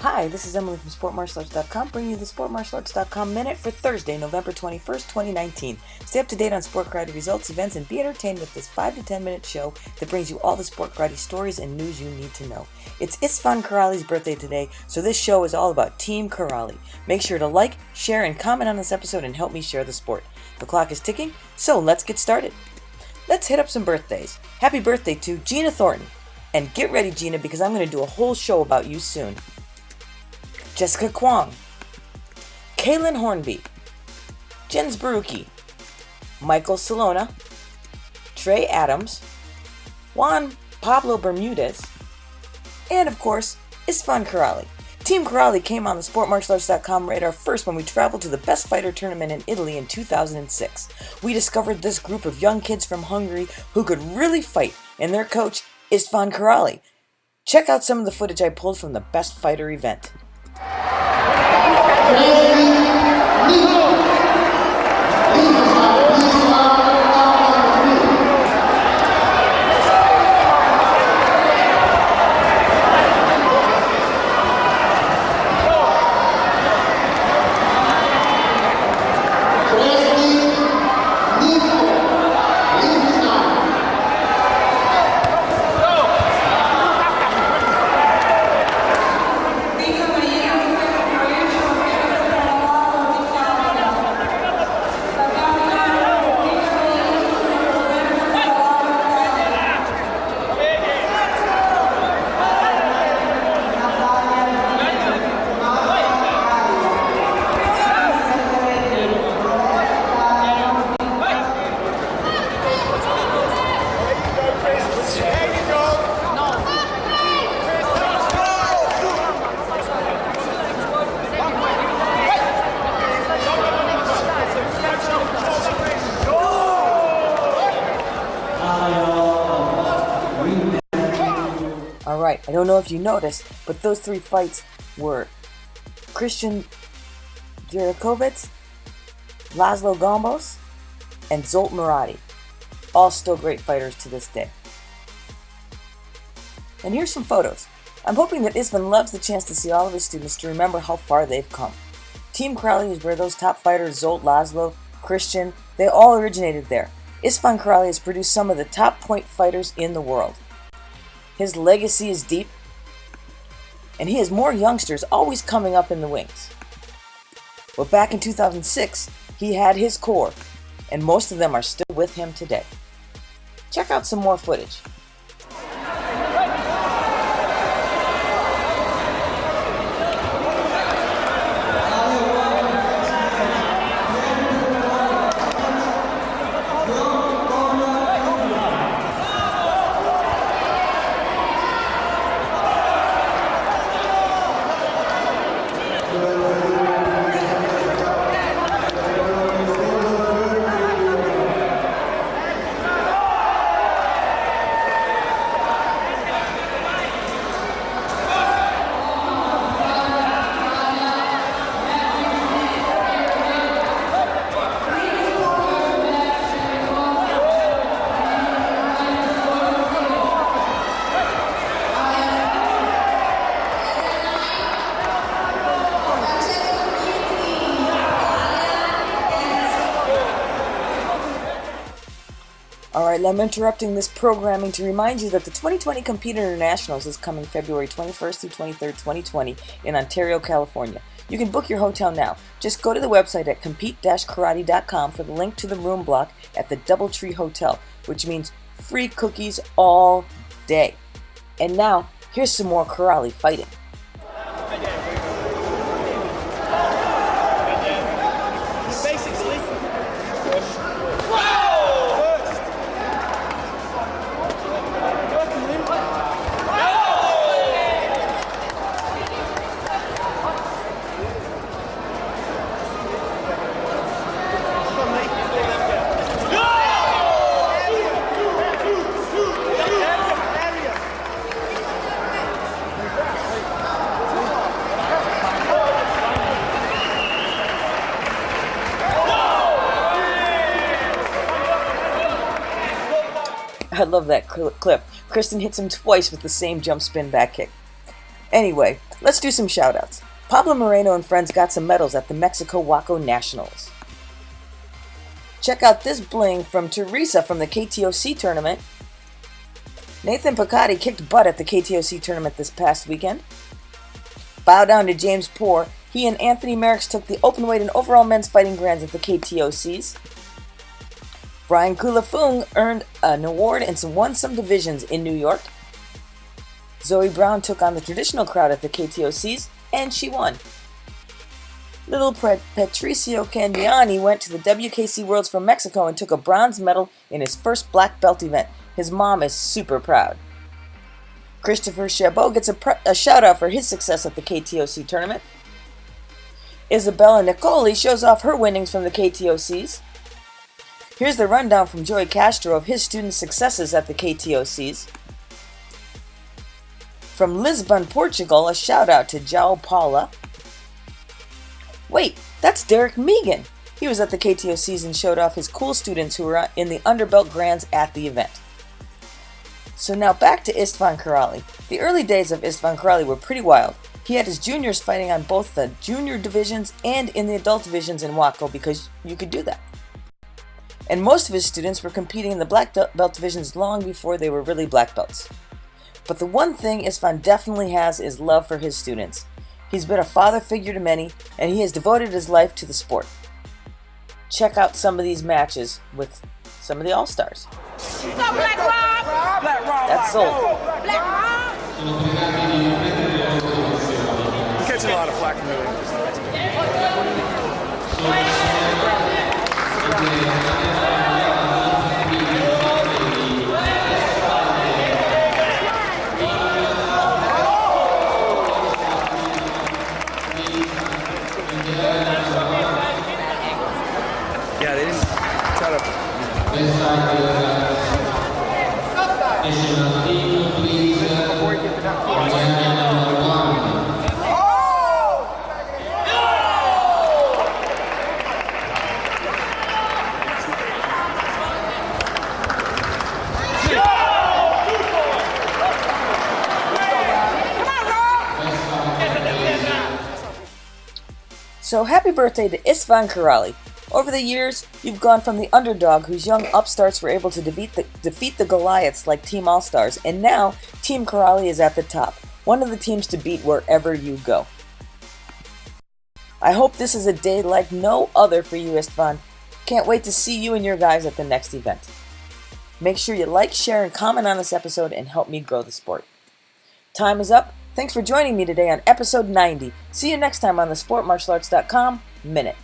Hi, this is Emily from SportMartialArts.com, bringing you the SportMartialArts.com Minute for Thursday, November 21st, 2019. Stay up to date on sport karate results, events, and be entertained with this 5 to 10 minute show that brings you all the sport karate stories and news you need to know. It's Istvan Kiraly's birthday today, so this show is all about Team Kiraly. Make sure to like, share, and comment on this episode and help me share the sport. The clock is ticking, so let's get started. Let's hit up some birthdays. Happy birthday to Gina Thornton. And get ready, Gina, because I'm going to do a whole show about you soon. Jessica Kwong, Kaylin Hornby, Jens Baruki, Michael Salona, Trey Adams, Juan Pablo Bermudez, and of course, Istvan Kiraly. Team Kiraly came on the SportMartialArts.com radar first when we traveled to the Best Fighter tournament in Italy in 2006. We discovered this group of young kids from Hungary who could really fight, and their coach, Istvan Kiraly. Check out some of the footage I pulled from the Best Fighter event. Alright, I don't know if you noticed, but those three fights were Christian Jerikovits, Laszlo Gombos, and Zolt Murati. All still great fighters to this day. And here's some photos. I'm hoping that Istvan loves the chance to see all of his students to remember how far they've come. Team Kiraly is where those top fighters, Zolt, Laszlo, Christian, they all originated there. Istvan Kiraly has produced some of the top point fighters in the world. His legacy is deep, and he has more youngsters always coming up in the wings. Well, back in 2006, he had his core, and most of them are still with him today. Check out some more footage. Alright, I'm interrupting this programming to remind you that the 2020 Compete Internationals is coming February 21st through 23rd, 2020 in Ontario, California. You can book your hotel now. Just go to the website at compete-karate.com for the link to the room block at the Doubletree Hotel, which means free cookies all day. And now, here's some more Kiraly fighting. I love that clip. Kristen hits him twice with the same jump spin back kick. Anyway, let's do some shout-outs. Pablo Moreno and friends got some medals at the Mexico Waco Nationals. Check out this bling from Teresa from the KTOC tournament. Nathan Picotti kicked butt at the KTOC tournament this past weekend. Bow down to James Poor. He and Anthony Merricks took the openweight and overall men's fighting grands at the KTOCs. Brian Kulafung earned an award and won some divisions in New York. Zoe Brown took on the traditional crowd at the KTOCs, and she won. Little Patricio Candiani went to the WKC Worlds from Mexico and took a bronze medal in his first black belt event. His mom is super proud. Christopher Chabot gets a shout-out for his success at the KTOC tournament. Isabella Nicoli shows off her winnings from the KTOCs. Here's the rundown from Joey Castro of his students' successes at the KTOCs. From Lisbon, Portugal, a shout-out to João Paula. Wait, that's Derek Megan. He was at the KTOCs and showed off his cool students who were in the underbelt grands at the event. So now back to Istvan Kiraly. The early days of Istvan Kiraly were pretty wild. He had his juniors fighting on both the junior divisions and in the adult divisions in Waco because you could do that. And most of his students were competing in the black belt divisions long before they were really black belts. But the one thing Istvan definitely has is love for his students. He's been a father figure to many, and he has devoted his life to the sport. Check out some of these matches with some of the All-Stars. That's sold. I'm catching a lot of flack from you. Yeah, they didn't try to. So happy birthday to Istvan Kiraly. Over the years, you've gone from the underdog whose young upstarts were able to defeat the Goliaths like Team All-Stars, and now Team Kiraly is at the top, one of the teams to beat wherever you go. I hope this is a day like no other for you, Istvan. Can't wait to see you and your guys at the next event. Make sure you like, share, and comment on this episode and help me grow the sport. Time is up. Thanks for joining me today on episode 90. See you next time on the SportMartialArts.com Minute.